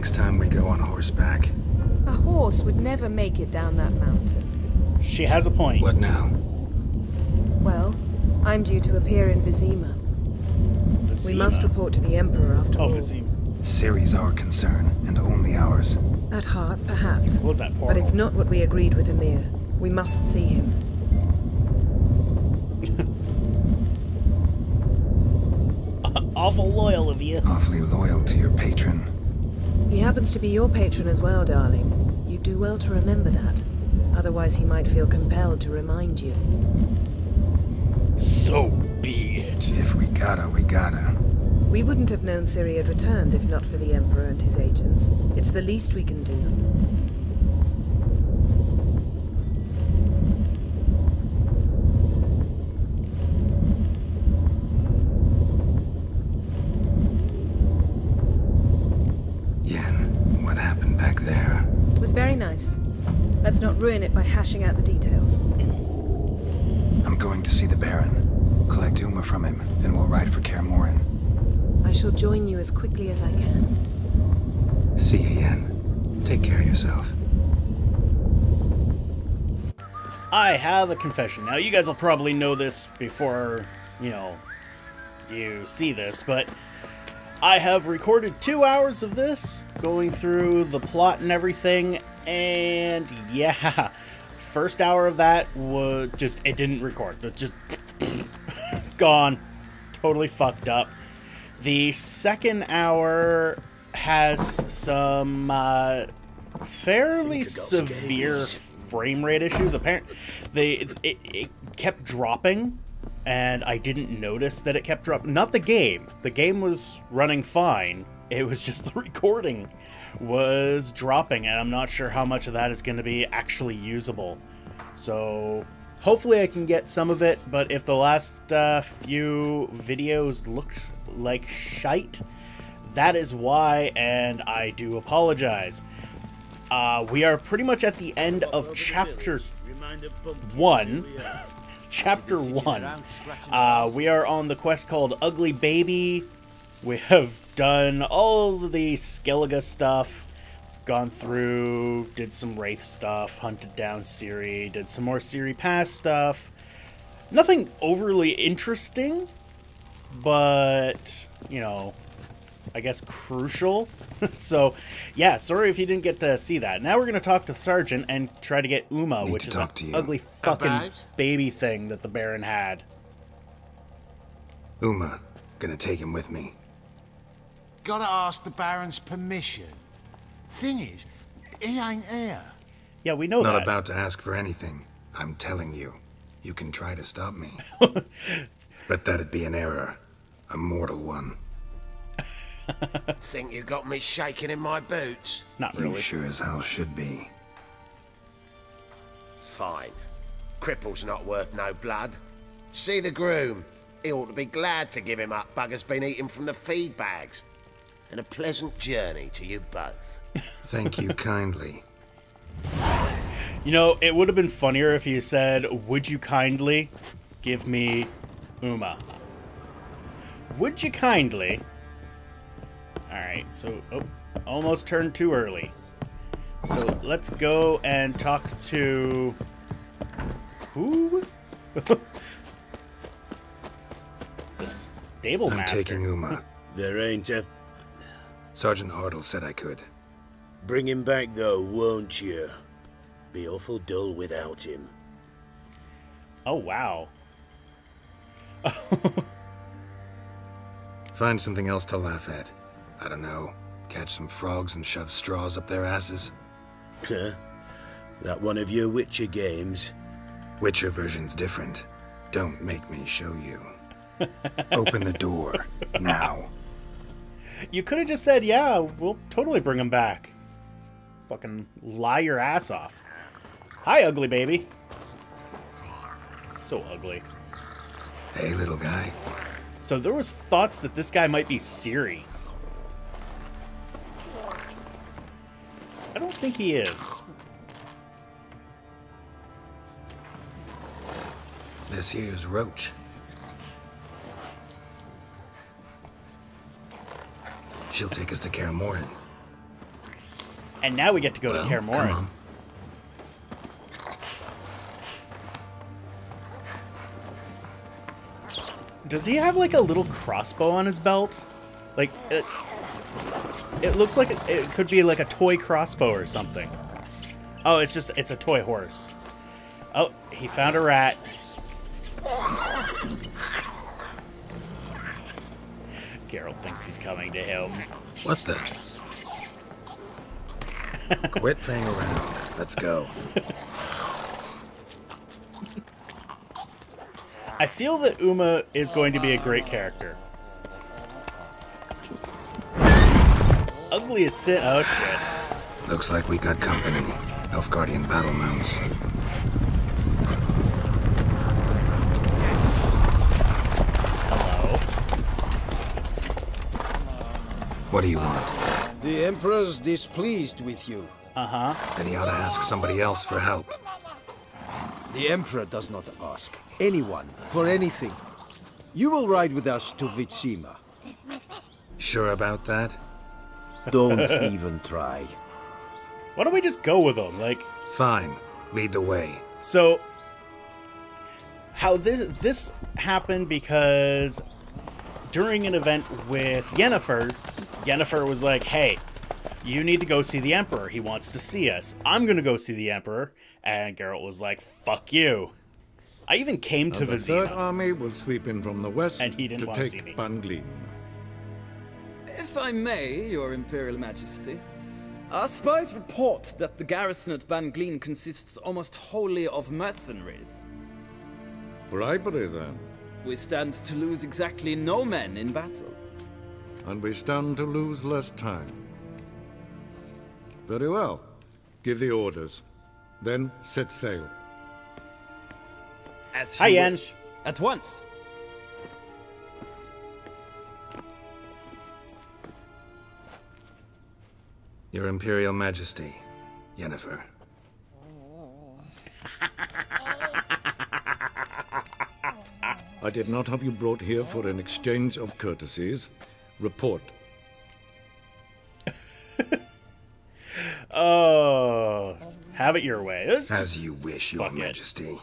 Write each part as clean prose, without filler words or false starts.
next time we go on horseback. A horse would never make it down that mountain. She has a point. What now? Well, I'm due to appear in Vizima. Vizima. We must report to the Emperor after all. Vizima. Ciri's our concern, and only ours. At heart, perhaps. What was that portal? But it's not what we agreed with Emir. We must see him. Awful loyal of you. Awfully loyal to your patron. He happens to be your patron as well, darling. You do well to remember that. Otherwise, he might feel compelled to remind you. So be it. If we gotta, we gotta. We wouldn't have known Ciri had returned if not for the Emperor and his agents. It's the least we can do. Yen, what happened back there? It was very nice. Let's not ruin it by hashing out the details. I'm going to see the Baron. Collect Uma from him, then we'll ride for Kaer Morhen. I shall join you as quickly as I can. See you, Yen. Take care of yourself. I have a confession. Now, you guys will probably know this before, you know, you see this, but I have recorded 2 hours of this, going through the plot and everything, and yeah, first hour of that was just, it didn't record. It's just gone. Totally fucked up. The second hour has some fairly severe frame rate issues. Apparently, it kept dropping, and I didn't notice that it kept dropping. Not the game. The game was running fine. It was just the recording was dropping, and I'm not sure how much of that is going to be actually usable. So hopefully I can get some of it, but if the last few videos looked like shite, that is why, and I do apologize. We are pretty much at the end of chapter 1. Chapter 1. We are on the quest called Ugly Baby. We have done all of the Skellige stuff, gone through, did some Wraith stuff, hunted down Ciri, did some more Ciri Pass stuff. Nothing overly interesting, but, you know, I guess crucial. So, yeah, sorry if you didn't get to see that. Now we're going to talk to Sergeant and try to get Uma, which is an ugly fucking baby thing that the Baron had. Uma, gonna take him with me. Gotta ask the Baron's permission. Thing is, he ain't here. Yeah, we know that. Not about to ask for anything. I'm telling you. You can try to stop me. But that'd be an error. A mortal one. Think you got me shaking in my boots? Not really. You sure as hell should be. Fine. Cripple's not worth no blood. See the groom. He ought to be glad to give him up. Bugger's been eating from the feed bags. And a pleasant journey to you both. Thank you kindly. You know, it would have been funnier if he said, "Would you kindly give me Uma?" Would you kindly? Alright, so, oh, almost turned too early. So, let's go and talk to... who? The stable I'm master. taking Uma. There ain't a... Sergeant Hartle said I could. Bring him back though, won't you? Be awful dull without him. Oh, wow. Find something else to laugh at. I don't know. Catch some frogs and shove straws up their asses. Huh? That one of your Witcher games? Witcher version's different. Don't make me show you. Open the door. Now. You could have just said, yeah, we'll totally bring him back. Fucking lie your ass off. Hi, ugly baby. So ugly. Hey, little guy. So there was thoughts that this guy might be Ciri. I don't think he is. This here's Roach. She'll take us to Kaer Morhen. And now we get to go Well, to Kaer come Morhen. on. Does he have like a little crossbow on his belt? Like it looks like it could be like a toy crossbow or something. Oh, it's a toy horse. Oh, he found a rat. Geralt thinks he's coming to him. What the? Quit playing around. Let's go. I feel that Uma is going to be a great character. Ugly as sin. Oh shit. Looks like we got company. Nilfgaardian battle mounts. Hello. What do you want? The Emperor's displeased with you. Uh-huh. Then he ought to ask somebody else for help. The Emperor does not ask anyone for anything. You will ride with us to Vitsima. Sure about that? Don't even try. Why don't we just go with him? Like, Fine. Lead the way. so how this happened because during an event with Yennefer was like, "Hey, you need to go see the Emperor. He wants to see us. I'm going to go see the Emperor." And Geralt was like, "Fuck you." I even came to The Third Vizima. Army will sweep in from the west And he didn't to want to see me. take Banglin. If I may, Your Imperial Majesty, our spies report that the garrison at Banglin consists almost wholly of mercenaries. Bribery, then. We stand to lose exactly no men in battle. And we stand to lose less time. Very well. Give the orders. Then set sail. As Hi, you Yen. wish. At once. Your Imperial Majesty, Yennefer. I did not have you brought here for an exchange of courtesies. Report. Oh, have it your way. It's just- As you wish, Your Fuck it. Majesty.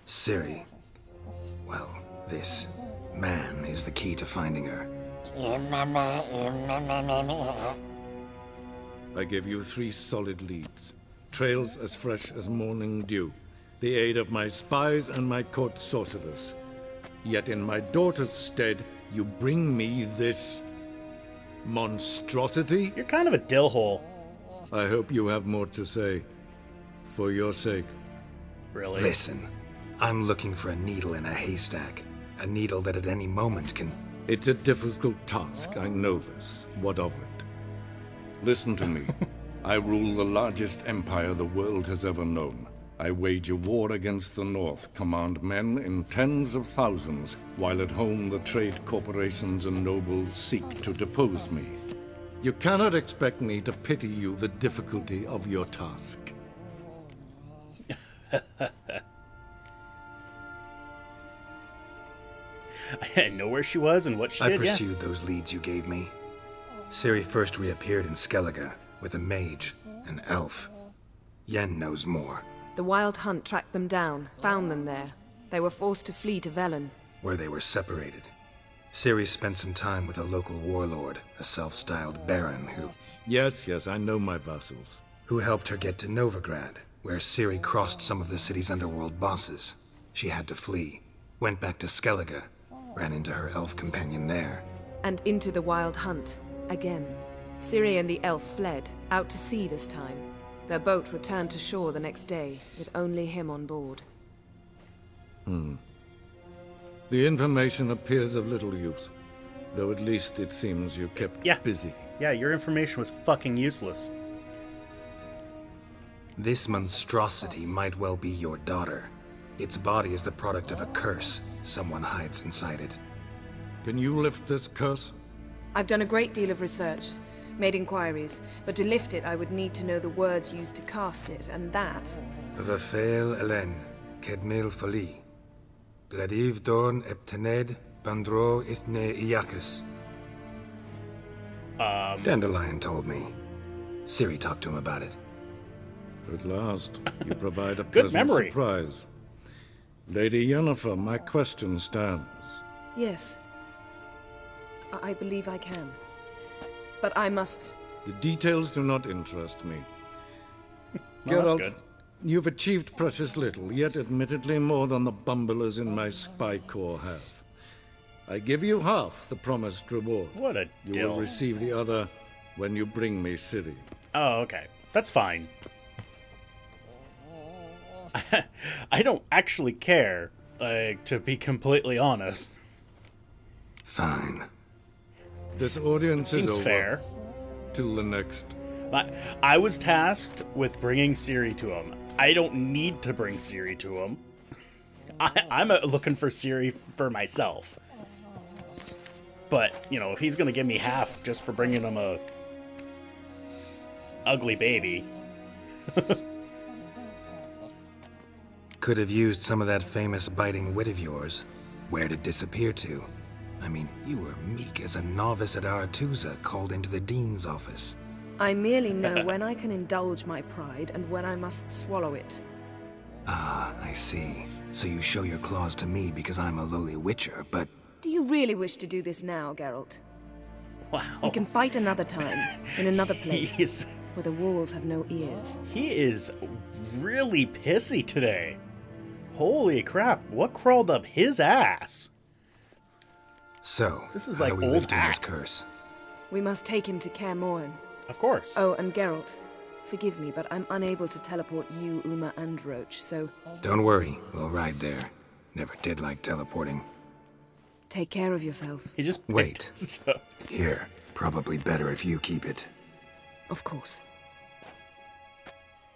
Ciri. Well, this man is the key to finding her. I give you 3 solid leads. Trails as fresh as morning dew. The aid of my spies and my court sorcerers. Yet in my daughter's stead, you bring me this monstrosity? You're kind of a dill hole, I hope you have more to say. For your sake. really. Listen, I'm looking for a needle in a haystack. A needle that at any moment can... It's a difficult task, I know this. What of it? Listen to me. I rule the largest empire the world has ever known. I wage a war against the North, command men in tens of thousands, while at home the trade corporations and nobles seek to depose me. You cannot expect me to pity you the difficulty of your task. I know where she was and what she I did, yeah. pursued those leads you gave me. Ciri first reappeared in Skellige with a mage, an elf. Yen knows more. The Wild Hunt tracked them down, found them there. They were forced to flee to Velen. Where they were separated. Ciri spent some time with a local warlord, a self-styled baron Yes, I know my vassals. who helped her get to Novigrad, where Ciri crossed some of the city's underworld bosses. She had to flee, went back to Skellige, ran into her elf companion there. And into the Wild Hunt, again. Ciri and the elf fled, out to sea this time. Their boat returned to shore the next day, with only him on board. The information appears of little use, though at least it seems you kept Yeah. busy. Yeah, your information was fucking useless. This monstrosity might well be your daughter. Its body is the product of a curse someone hides inside it. Can you lift this curse? I've done a great deal of research, made inquiries, but to lift it I would need to know the words used to cast it, and that... Vafael Elen, Kedmil Fali. Gladiv Dorn Eptened, Bandro Ithne Iacus. Dandelion told me. Ciri talked to him about it. At last, you provide a Good pleasant memory. surprise. Lady Yennefer, my question stands. Yes. I believe I can. But I must... The details do not interest me. Well, that's Geralt, good. you've achieved precious little, yet admittedly more than the bumblers in my spy corps have. I give you half the promised reward. What a You dill. will receive the other when you bring me Ciri. Oh, okay. That's fine. I don't actually care, to be completely honest. Fine. This audience Seems is over. fair. Till the next. I was tasked with bringing Ciri to him. I don't need to bring Ciri to him. I'm looking for Ciri for myself. But, you know, if he's gonna give me half just for bringing him a ugly baby. Could have used some of that famous biting wit of yours. Where'd it disappear to? I mean, you were meek as a novice at Aretusa called into the dean's office. I merely know when I can indulge my pride and when I must swallow it. Ah, I see. So you show your claws to me because I'm a lowly witcher, but... Do you really wish to do this now, Geralt? Wow. We can fight another time, in another place, He where the walls have no ears. is really pissy today. Holy crap, what crawled up his ass? So, This is how like do we old lift Yennefer's hack. curse? We must take him to Kaer Morhen. Of course. Oh, and Geralt, forgive me, but I'm unable to teleport you, Uma, and Roach, so Don't worry, we'll ride there. Never did like teleporting. take care of yourself. He just Wait. picked stuff. Here, probably better if you keep it. Of course.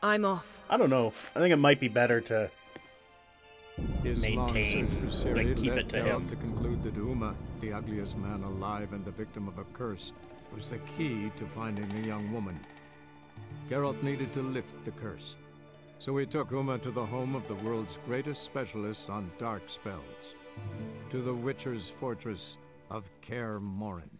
I'm off. I don't know. I think it might be better to His long maintain, search for Ciri like, keep led it to Geralt him. to conclude that Uma, the ugliest man alive and the victim of a curse, was the key to finding the young woman. Geralt needed to lift the curse, so he took Uma to the home of the world's greatest specialists on dark spells, to the Witcher's fortress of Kaer Morhen.